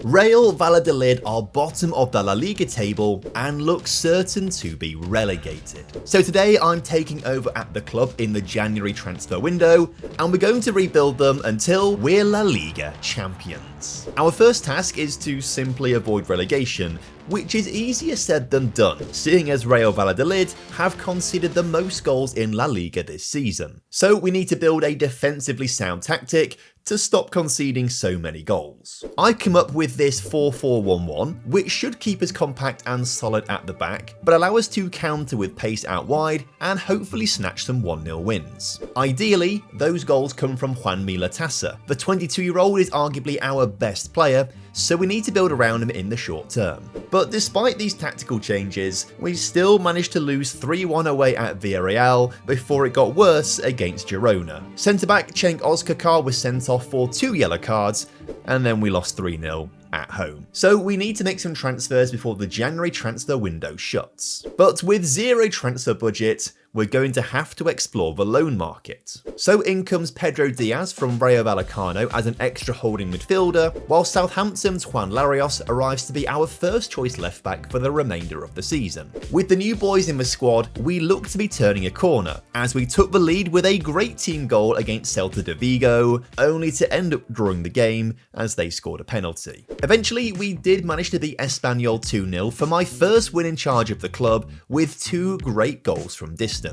Real Valladolid are bottom of the LaLiga table and look certain to be relegated. So today I'm taking over at the club in the January transfer window, and we're going to rebuild them until we're La Liga champions. Our first task is to simply avoid relegation, which is easier said than done, seeing as Real Valladolid have conceded the most goals in La Liga this season. So we need to build a defensively sound tactic to stop conceding so many goals. I've come up with this 4-4-1-1, which should keep us compact and solid at the back, but allow us to counter with pace out wide and hopefully snatch some 1-0 wins. Ideally, those goals come from Juanmi Latasa. The 22-year-old is arguably our best player, so we need to build around him in the short term. But despite these tactical changes, we still managed to lose 3-1 away at Villarreal before it got worse against Girona. Centre-back Cenk Ozkakar was sent off for 2 yellow cards, and then we lost 3-0 at home. So we need to make some transfers before the January transfer window shuts. But with zero transfer budget, we're going to have to explore the loan market. So in comes Pedro Diaz from Rayo Vallecano as an extra holding midfielder, while Southampton's Juan Larios arrives to be our first choice left back for the remainder of the season. With the new boys in the squad, we look to be turning a corner, as we took the lead with a great team goal against Celta de Vigo, only to end up drawing the game as they scored a penalty. Eventually, we did manage to beat Espanyol 2-0 for my first win in charge of the club, with 2 great goals from distance.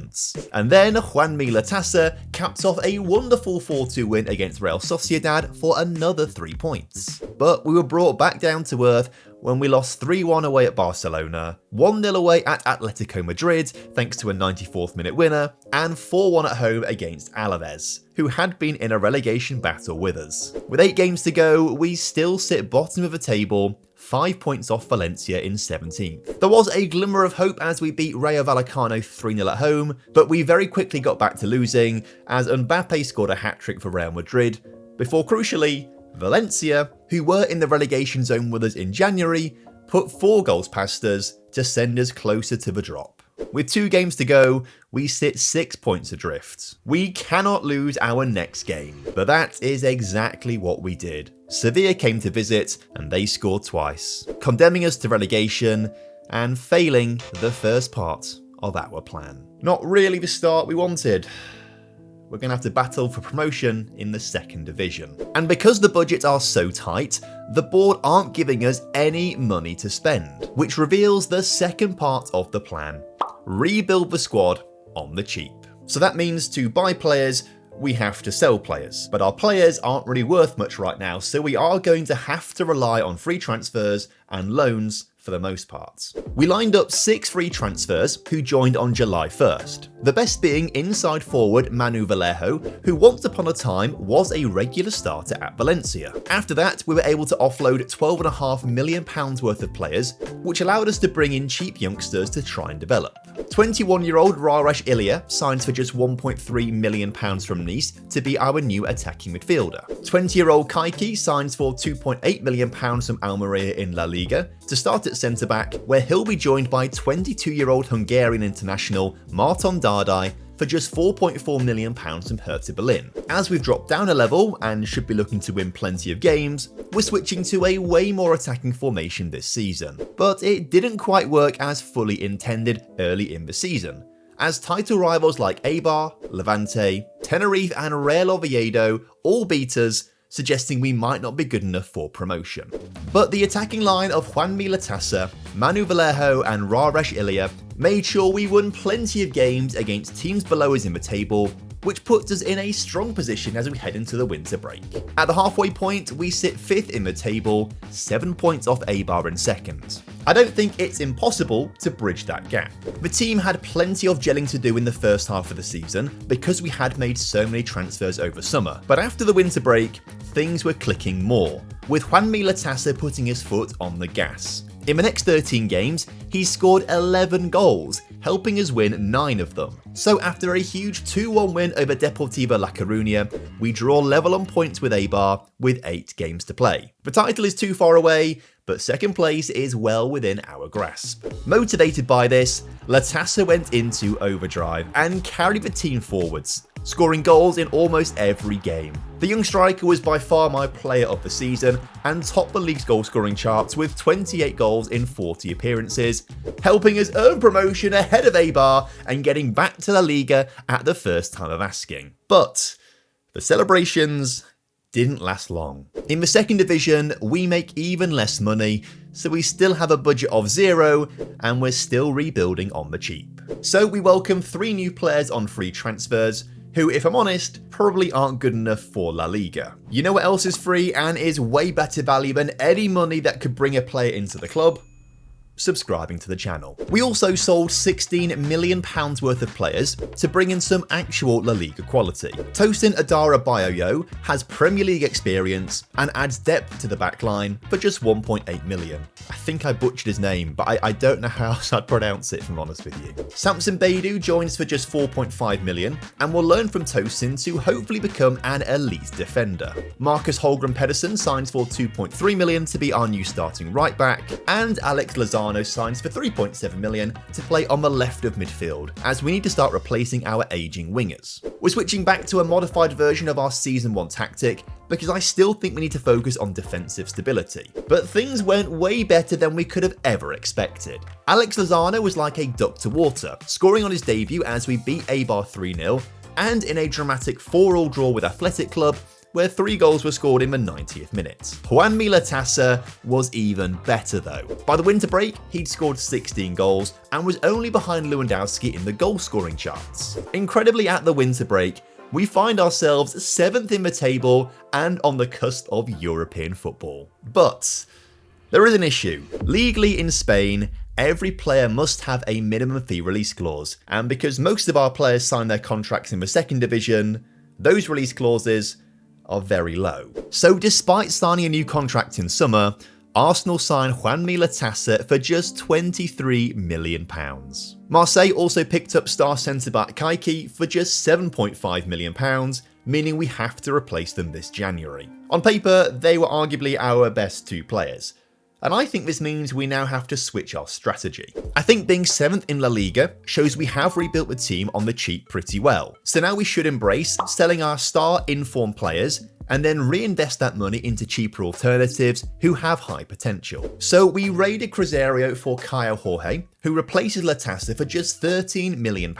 And then Juanmi Latasa capped off a wonderful 4-2 win against Real Sociedad for another 3 points. But we were brought back down to earth when we lost 3-1 away at Barcelona, 1-0 away at Atletico Madrid thanks to a 94th minute winner, and 4-1 at home against Alaves, who had been in a relegation battle with us. With 8 games to go, we still sit bottom of the table, 5 points off Valencia in 17th. There was a glimmer of hope as we beat Rayo Vallecano 3-0 at home, but we very quickly got back to losing as Mbappe scored a hat-trick for Real Madrid, before crucially, Valencia, who were in the relegation zone with us in January, put 4 goals past us to send us closer to the drop. With 2 games to go, we sit 6 points adrift. We cannot lose our next game, but that is exactly what we did. Sevilla came to visit and they scored twice, condemning us to relegation and failing the first part of our plan. Not really the start we wanted. We're going to have to battle for promotion in the 2nd division. And because the budgets are so tight, the board aren't giving us any money to spend, which reveals the second part of the plan: rebuild the squad on the cheap. So that means to buy players, we have to sell players, but our players aren't really worth much right now, so we are going to have to rely on free transfers and loans for the most part. We lined up 6 free transfers who joined on July 1st, the best being inside forward Manu Vallejo, who once upon a time was a regular starter at Valencia. After that, we were able to offload £12.5 million worth of players, which allowed us to bring in cheap youngsters to try and develop. 21-year-old Raresh Ilya signs for just £1.3 million from Nice to be our new attacking midfielder. 20-year-old Kaiki signs for £2.8 million from Almeria in La Liga to start at centre-back, where he'll be joined by 22-year-old Hungarian international Marton Dardai for just £4.4 million from Hertha Berlin. As we've dropped down a level and should be looking to win plenty of games, we're switching to a way more attacking formation this season. But it didn't quite work as fully intended early in the season, as title rivals like Eibar, Levante, Tenerife and Real Oviedo all beat us, suggesting we might not be good enough for promotion. But the attacking line of Juanmi Latasa, Manu Vallejo and Raresh Ilya made sure we won plenty of games against teams below us in the table, which puts us in a strong position as we head into the winter break. At the halfway point, we sit 5th in the table, 7 points off Eibar in 2nd. I don't think it's impossible to bridge that gap. The team had plenty of gelling to do in the first half of the season because we had made so many transfers over summer, but after the winter break, things were clicking more, with Juanmi Latasa putting his foot on the gas. In the next 13 games, he scored 11 goals, helping us win 9 of them. So after a huge 2-1 win over Deportivo La Coruña, we draw level on points with Eibar with 8 games to play. The title is too far away, but second place is well within our grasp. Motivated by this, LaTassa went into overdrive and carried the team forwards, scoring goals in almost every game. The young striker was by far my player of the season and topped the league's goal scoring charts with 28 goals in 40 appearances, helping us earn promotion ahead of Eibar and getting back to LaLiga at the first time of asking. But the celebrations didn't last long. In the second division, we make even less money, so we still have a budget of 0 and we're still rebuilding on the cheap. So we welcome 3 new players on free transfers, who, if I'm honest, probably aren't good enough for La Liga. You know what else is free and is way better value than any money that could bring a player into the club? Subscribing to the channel. We also sold £16 million worth of players to bring in some actual La Liga quality. Tosin Adara Bayoyo has Premier League experience and adds depth to the backline for just 1.8 million. I think I butchered his name, but I don't know how else I'd pronounce it if I'm honest with you. Samson Beidou joins for just 4.5 million and will learn from Tosin to hopefully become an elite defender. Marcus Holmgren Pedersen signs for 2.3 million to be our new starting right back, and Alex Lozano signs for 3.7 million to play on the left of midfield, as we need to start replacing our aging wingers. We're switching back to a modified version of our Season 1 tactic because I still think we need to focus on defensive stability. But things went way better than we could have ever expected. Alex Lozano was like a duck to water, scoring on his debut as we beat Eibar 3-0, and in a dramatic 4-4 draw with Athletic Club, where 3 goals were scored in the 90th minute. Juanmi LaTassa was even better though. By the winter break, he'd scored 16 goals and was only behind Lewandowski in the goal scoring charts. Incredibly, at the winter break, we find ourselves 7th in the table and on the cusp of European football. But there is an issue. Legally in Spain, every player must have a minimum fee release clause, and because most of our players sign their contracts in the second division, those release clauses are very low. So despite signing a new contract in summer, Arsenal signed Juanmi LaTassa for just £23 million. Marseille also picked up star centre-back Kaiki for just £7.5 million, meaning we have to replace them this January. On paper, they were arguably our best 2 players, and I think this means we now have to switch our strategy. I think being 7th in La Liga shows we have rebuilt the team on the cheap pretty well. So now we should embrace selling our star in-form players and then reinvest that money into cheaper alternatives who have high potential. So we raided Cruzeiro for Caio Jorge, who replaces LaTassa for just £13 million,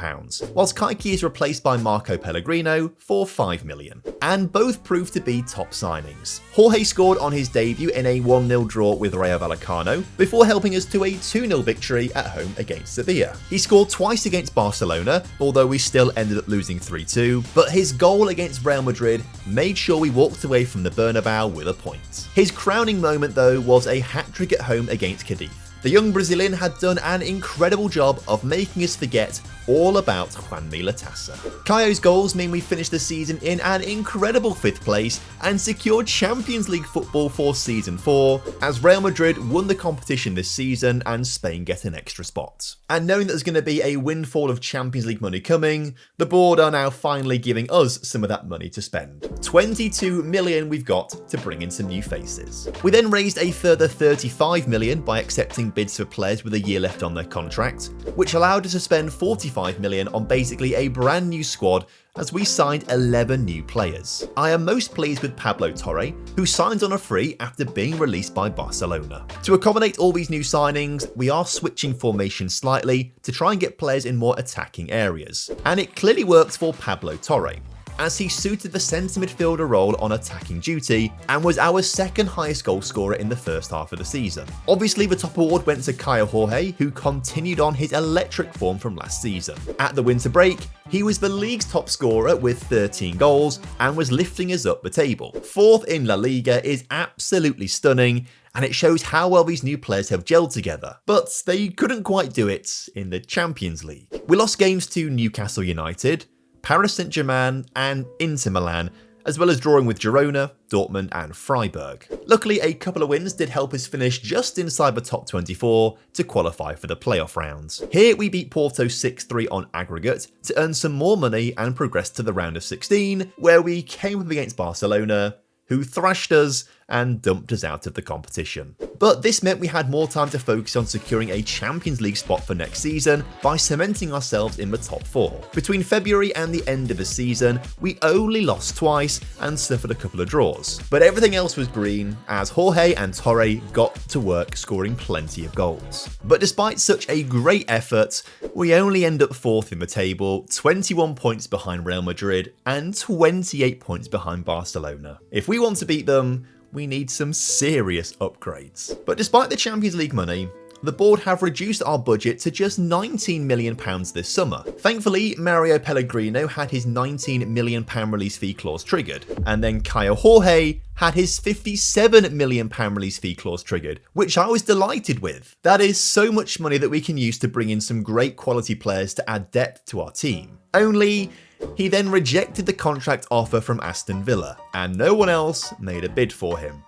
whilst Kaiki is replaced by Marco Pellegrino for £5 million. And both proved to be top signings. Jorge scored on his debut in a 1-0 draw with Real Vallecano, before helping us to a 2-0 victory at home against Sevilla. He scored twice against Barcelona, although we still ended up losing 3-2, but his goal against Real Madrid made sure we walked away from the Bernabeu with a point. His crowning moment though was a hat-trick at home against Cadiz. The young Brazilian had done an incredible job of making us forget all about Juanmi LaTassa. Caio's goals mean we finished the season in an incredible 5th place and secured Champions League football for Season 4, as Real Madrid won the competition this season and Spain get an extra spot. And knowing that there's going to be a windfall of Champions League money coming, the board are now finally giving us some of that money to spend. 22 million we've got to bring in some new faces. We then raised a further 35 million by accepting bids for players with a year left on their contract, which allowed us to spend 45 million on basically a brand new squad as we signed 11 new players. I am most pleased with Pablo Torre, who signed on a free after being released by Barcelona. To accommodate all these new signings, we are switching formation slightly to try and get players in more attacking areas. And it clearly worked for Pablo Torre, as he suited the centre midfielder role on attacking duty and was our 2nd highest goal scorer in the first half of the season. Obviously, the top award went to Caio Jorge, who continued on his electric form from last season. At the winter break, he was the league's top scorer with 13 goals and was lifting us up the table. 4th in La Liga is absolutely stunning, and it shows how well these new players have gelled together. But they couldn't quite do it in the Champions League. We lost games to Newcastle United, Paris Saint-Germain and Inter Milan, as well as drawing with Girona, Dortmund and Freiburg. Luckily, a couple of wins did help us finish just inside the top 24 to qualify for the playoff rounds. Here we beat Porto 6-3 on aggregate to earn some more money and progress to the round of 16, where we came up against Barcelona, who thrashed us and dumped us out of the competition. But this meant we had more time to focus on securing a Champions League spot for next season by cementing ourselves in the top 4. Between February and the end of the season, we only lost twice and suffered a couple of draws. But everything else was green, as Jorge and Torre got to work scoring plenty of goals. But despite such a great effort, we only end up 4th in the table, 21 points behind Real Madrid and 28 points behind Barcelona. If we want to beat them, we need some serious upgrades. But despite the Champions League money, the board have reduced our budget to just £19 million this summer. Thankfully, Mario Pellegrino had his £19 million release fee clause triggered, and then Caio Jorge had his £57 million release fee clause triggered, which I was delighted with. That is so much money that we can use to bring in some great quality players to add depth to our team. Only, he then rejected the contract offer from Aston Villa, and no one else made a bid for him.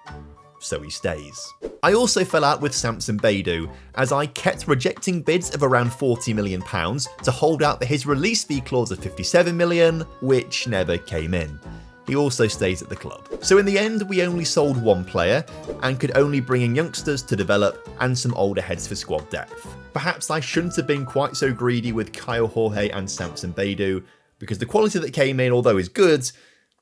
So he stays. I also fell out with Samson Beidou, as I kept rejecting bids of around £40 million to hold out for his release fee clause of £57 million, which never came in. He also stays at the club. So in the end, we only sold one player and could only bring in youngsters to develop and some older heads for squad depth. Perhaps I shouldn't have been quite so greedy with Caio Jorge and Samson Beidou, because the quality that came in, although is good,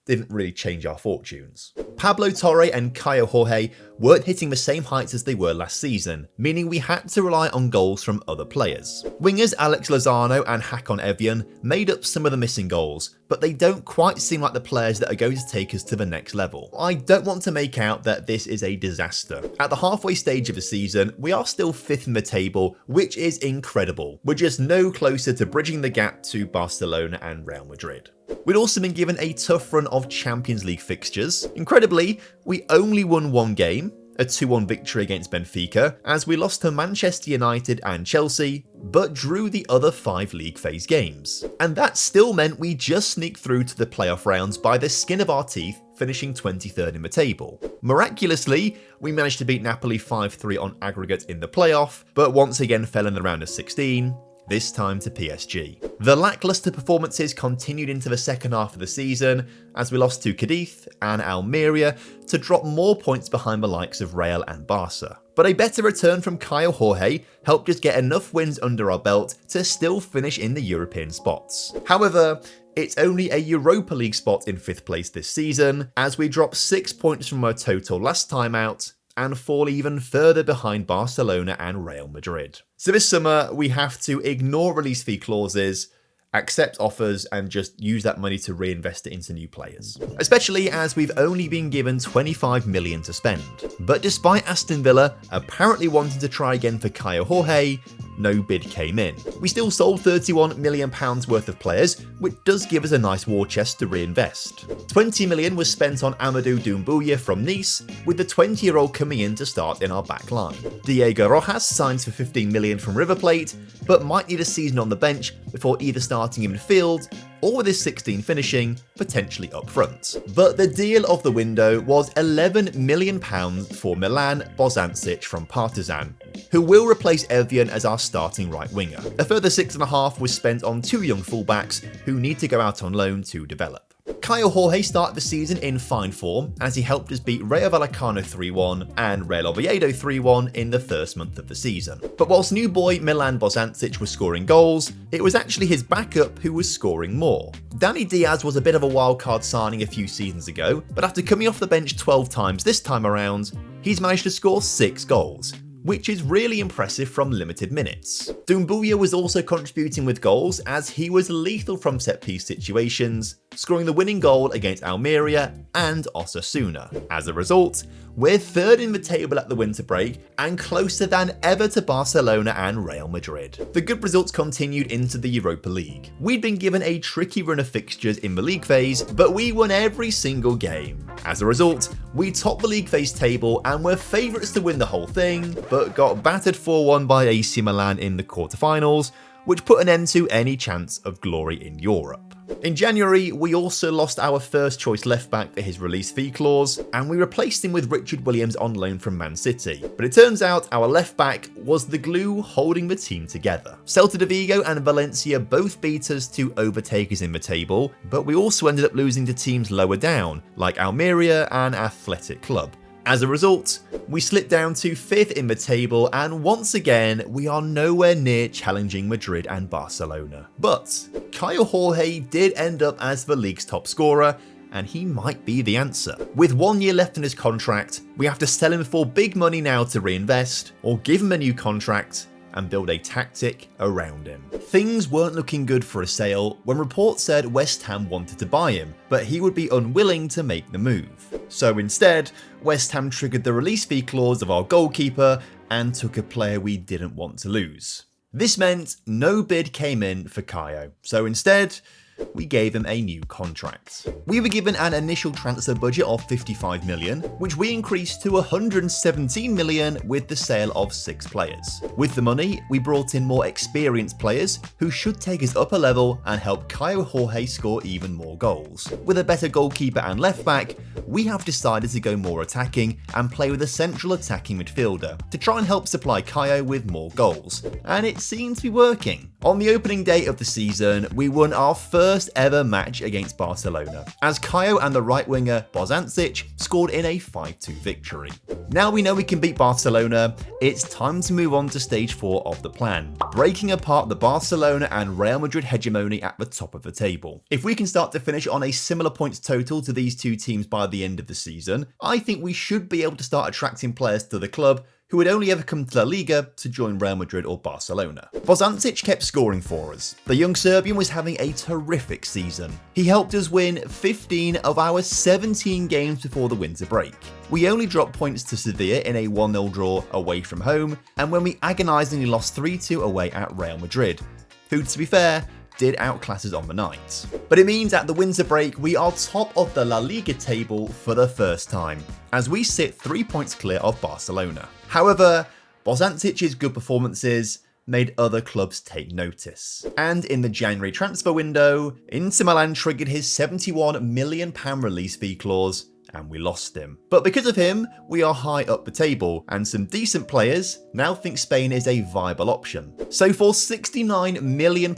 didn't really change our fortunes. Pablo Torre and Caio Jorge weren't hitting the same heights as they were last season, meaning we had to rely on goals from other players. Wingers Alex Lozano and Hakon Evjen made up some of the missing goals, but they don't quite seem like the players that are going to take us to the next level. I don't want to make out that this is a disaster. At the halfway stage of the season, we are still 5th in the table, which is incredible. We're just no closer to bridging the gap to Barcelona and Real Madrid. We'd also been given a tough run of Champions League fixtures. Incredibly, we only won one game, a 2-1 victory against Benfica, as we lost to Manchester United and Chelsea, but drew the other 5 league phase games. And that still meant we just sneaked through to the playoff rounds by the skin of our teeth, finishing 23rd in the table. Miraculously, we managed to beat Napoli 5-3 on aggregate in the playoff, but once again fell in the round of 16, this time to PSG. The lackluster performances continued into the second half of the season, as we lost to Cadiz and Almeria to drop more points behind the likes of Real and Barca. But a better return from Caio Jorge helped us get enough wins under our belt to still finish in the European spots. However, it's only a Europa League spot in 5th place this season, as we dropped 6 points from our total last time out, and fall even further behind Barcelona and Real Madrid. So this summer, we have to ignore release fee clauses, accept offers, and just use that money to reinvest it into new players. Especially as we've only been given £25 million to spend. But despite Aston Villa apparently wanting to try again for Caio Jorge, no bid came in. We still sold £31 million worth of players, which does give us a nice war chest to reinvest. £20 million was spent on Amadou Doumbouya from Nice, with the 20-year-old coming in to start in our back line. Diego Rojas signs for £15 million from River Plate, but might need a season on the bench before either starting in midfield or with his 16 finishing, potentially up front. But the deal of the window was £11 million for Milan Bozancic from Partizan, who will replace Evjen as our starting right winger. A further 6.5 was spent on 2 young fullbacks who need to go out on loan to develop. Caio Jorge started the season in fine form, as he helped us beat Rayo Vallecano 3-1 and Real Oviedo 3-1 in the first month of the season. But whilst new boy Milan Bozancic was scoring goals, it was actually his backup who was scoring more. Dani Diaz was a bit of a wildcard signing a few seasons ago, but after coming off the bench 12 times this time around, he's managed to score 6 goals, which is really impressive from limited minutes. Doumbouya was also contributing with goals, as he was lethal from set-piece situations, scoring the winning goal against Almeria and Osasuna. As a result, we're 3rd in the table at the winter break and closer than ever to Barcelona and Real Madrid. The good results continued into the Europa League. We'd been given a tricky run of fixtures in the league phase, but we won every single game. As a result, we topped the league phase table and were favourites to win the whole thing, but got battered 4-1 by AC Milan in the quarterfinals, which put an end to any chance of glory in Europe. In January, we also lost our first choice left back for his release fee clause, and we replaced him with Richard Williams on loan from Man City. But it turns out our left back was the glue holding the team together. Celta de Vigo and Valencia both beat us to overtake us in the table, but we also ended up losing to teams lower down, like Almeria and Athletic Club. As a result, we slipped down to 5th in the table, and once again, we are nowhere near challenging Madrid and Barcelona. But Caio Jorge did end up as the league's top scorer, and he might be the answer. With 1 year left in his contract, we have to sell him for big money now to reinvest, or give him a new contract and build a tactic around him. Things weren't looking good for a sale when reports said West Ham wanted to buy him, but he would be unwilling to make the move. So instead, West Ham triggered the release fee clause of our goalkeeper and took a player we didn't want to lose. This meant no bid came in for Caio, so instead, we gave him a new contract. We were given an initial transfer budget of 55 million, which we increased to 117 million with the sale of 6 players. With the money, we brought in more experienced players who should take us up a level and help Caio Jorge score even more goals. With a better goalkeeper and left back, we have decided to go more attacking and play with a central attacking midfielder to try and help supply Caio with more goals, and it seems to be working. On the opening day of the season, we won our first ever match against Barcelona, as Caio and the right winger Bozancic scored in a 5-2 victory. Now we know we can beat Barcelona, it's time to move on to stage 4 of the plan, breaking apart the Barcelona and Real Madrid hegemony at the top of the table. If we can start to finish on a similar points total to these two teams by the end of the season, I think we should be able to start attracting players to the club who would only ever come to LaLiga to join Real Madrid or Barcelona. Bozancic kept scoring for us. The young Serbian was having a terrific season. He helped us win 15 of our 17 games before the winter break. We only dropped points to Sevilla in a 1-0 draw away from home, and when we agonisingly lost 3-2 away at Real Madrid, who, to be fair, did outclass us on the night. But it means at the winter break, we are top of the La Liga table for the first time, as we sit 3 points clear of Barcelona. However, Bozancic's good performances made other clubs take notice. And in the January transfer window, Inter Milan triggered his £71 million release fee clause, and we lost him. But because of him, we are high up the table, and some decent players now think Spain is a viable option. So for £69 million,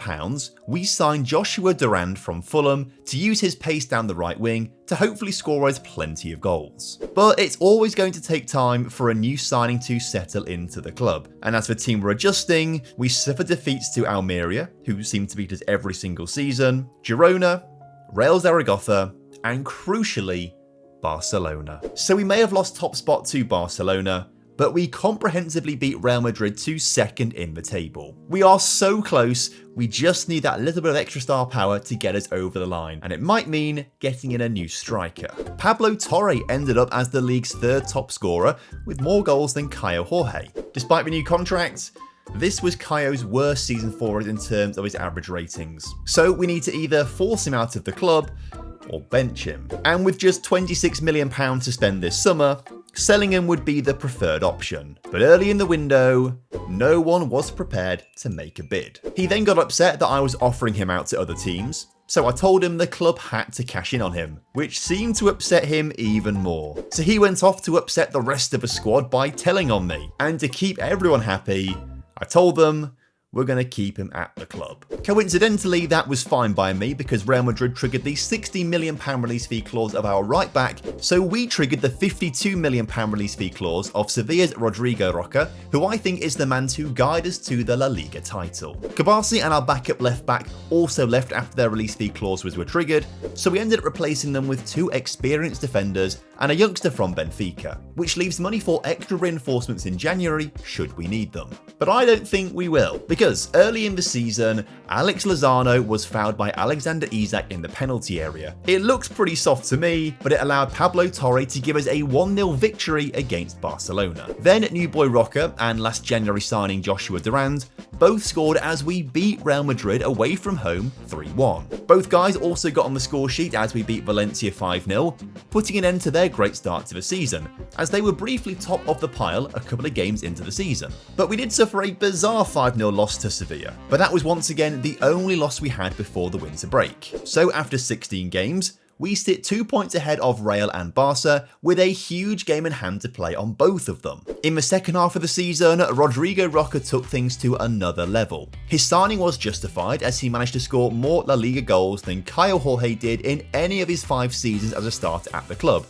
we signed Joshua Durand from Fulham to use his pace down the right wing to hopefully score us plenty of goals. But it's always going to take time for a new signing to settle into the club. And as the team were adjusting, we suffered defeats to Almeria, who seem to beat us every single season, Girona, Real Zaragoza, and crucially, Barcelona. So we may have lost top spot to Barcelona, but we comprehensively beat Real Madrid to second in the table. We are so close, we just need that little bit of extra star power to get us over the line, and it might mean getting in a new striker. Pablo Torre ended up as the league's 3rd top scorer with more goals than Caio Jorge. Despite the new contract, this was Caio's worst season for us in terms of his average ratings. So we need to either force him out of the club or bench him. And with just £26 million to spend this summer, selling him would be the preferred option. But early in the window, no one was prepared to make a bid. He then got upset that I was offering him out to other teams, so I told him the club had to cash in on him, which seemed to upset him even more. So he went off to upset the rest of the squad by telling on me. And to keep everyone happy, I told them we're going to keep him at the club. Coincidentally, that was fine by me because Real Madrid triggered the £60 million release fee clause of our right back, so we triggered the £52 million release fee clause of Sevilla's Rodrigo Roca, who I think is the man to guide us to the La Liga title. Kabasi and our backup left back also left after their release fee clauses were triggered, so we ended up replacing them with 2 experienced defenders and a youngster from Benfica, which leaves money for extra reinforcements in January should we need them. But I don't think we will, because early in the season, Alex Lozano was fouled by Alexander Isak in the penalty area. It looks pretty soft to me, but it allowed Pablo Torre to give us a 1-0 victory against Barcelona. Then new boy Roca and last January signing Joshua Durand both scored as we beat Real Madrid away from home 3-1. Both guys also got on the score sheet as we beat Valencia 5-0, putting an end to their great start to the season, as they were briefly top of the pile a couple of games into the season. But we did suffer a bizarre 5-0 loss to Sevilla, but that was once again the only loss we had before the winter break. So after 16 games, we sit 2 points ahead of Real and Barca, with a huge game in hand to play on both of them. In the second half of the season, Rodrigo Roca took things to another level. His signing was justified as he managed to score more La Liga goals than Caio Jorge did in any of his 5 seasons as a starter at the club.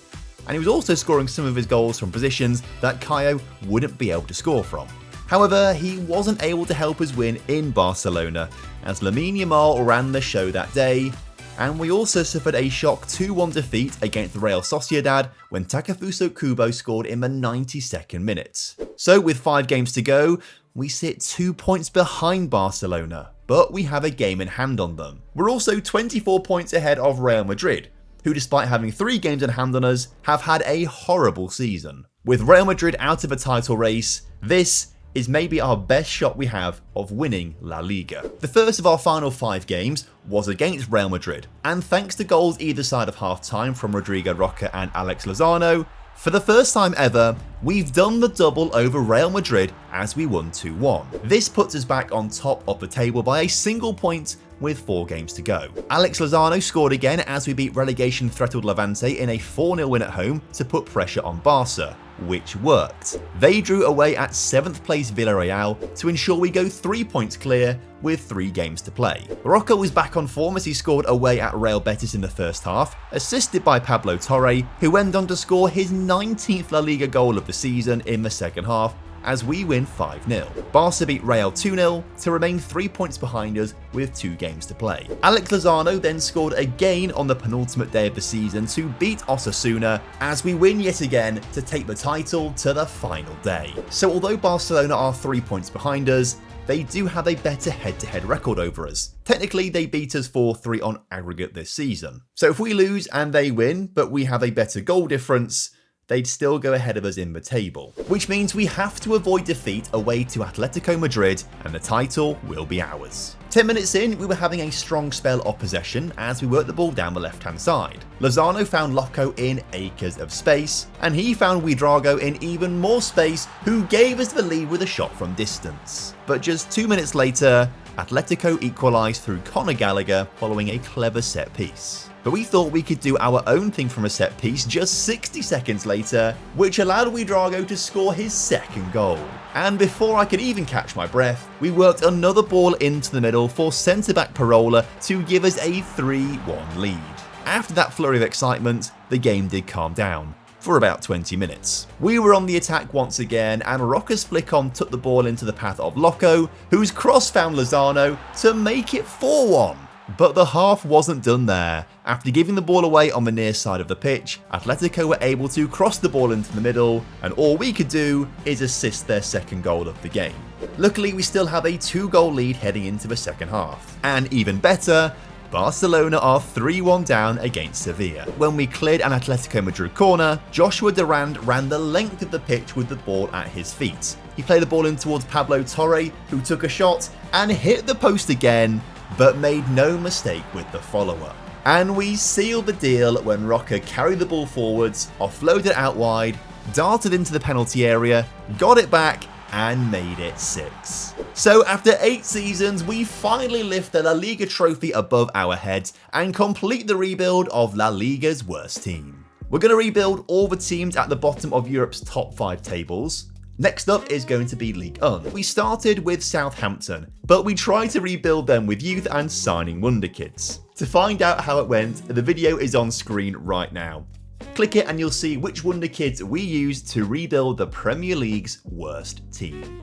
And he was also scoring some of his goals from positions that Caio wouldn't be able to score from. However, he wasn't able to help us win in Barcelona, as Lamine Yamal ran the show that day, and we also suffered a shock 2-1 defeat against Real Sociedad when Takefusa Kubo scored in the 92nd minute. So with 5 games to go, we sit 2 points behind Barcelona, but we have a game in hand on them. We're also 24 points ahead of Real Madrid, who despite having 3 games in hand on us, have had a horrible season. With Real Madrid out of a title race, this is maybe our best shot we have of winning La Liga. The first of our final 5 games was against Real Madrid, and thanks to goals either side of half-time from Rodrigo Roca and Alex Lozano, for the first time ever, we've done the double over Real Madrid as we won 2-1. This puts us back on top of the table by a single point with 4 games to go. Alex Lozano scored again as we beat relegation-threatened Levante in a 4-0 win at home to put pressure on Barca, which worked. They drew away at 7th place Villarreal to ensure we go 3 points clear with 3 games to play. Roca was back on form as he scored away at Real Betis in the first half, assisted by Pablo Torre, who went on to score his 19th La Liga goal of the season in the second half, as we win 5-0. Barca beat Real 2-0 to remain 3 points behind us with 2 games to play. Alex Lozano then scored again on the penultimate day of the season to beat Osasuna, as we win yet again to take the title to the final day. So although Barcelona are 3 points behind us, they do have a better head-to-head record over us. Technically, they beat us 4-3 on aggregate this season. So if we lose and they win, but we have a better goal difference, they'd still go ahead of us in the table, which means we have to avoid defeat away to Atletico Madrid and the title will be ours. 10 minutes in, we were having a strong spell of possession as we worked the ball down the left-hand side. Lozano found Loco in acres of space, and he found Ouedraogo in even more space, who gave us the lead with a shot from distance. But just 2 minutes later, Atletico equalised through Conor Gallagher following a clever set piece. But we thought we could do our own thing from a set piece just 60 seconds later, which allowed Ouedraogo to score his second goal. And before I could even catch my breath, we worked another ball into the middle for centre-back Parola to give us a 3-1 lead. After that flurry of excitement, the game did calm down for about 20 minutes. We were on the attack once again, and Roca's flick-on took the ball into the path of Loco, whose cross found Lozano to make it 4-1. But the half wasn't done there. After giving the ball away on the near side of the pitch, Atletico were able to cross the ball into the middle, and all we could do is assist their second goal of the game. Luckily, we still have a 2-goal lead heading into the second half. And even better, Barcelona are 3-1 down against Sevilla. When we cleared an Atletico Madrid corner, Joshua Durand ran the length of the pitch with the ball at his feet. He played the ball in towards Pablo Torre, who took a shot and hit the post again, but made no mistake with the follow-up. And we sealed the deal when Roca carried the ball forwards, offloaded it out wide, darted into the penalty area, got it back, and made it 6. So after 8 seasons, we finally lift the La Liga trophy above our heads and complete the rebuild of La Liga's worst team. We're going to rebuild all the teams at the bottom of Europe's top 5 tables. Next up is going to be Ligue 1. We started with Southampton, but we tried to rebuild them with youth and signing wonder kids. To find out how it went, the video is on screen right now. Click it and you'll see which wonder kids we used to rebuild the Premier League's worst team.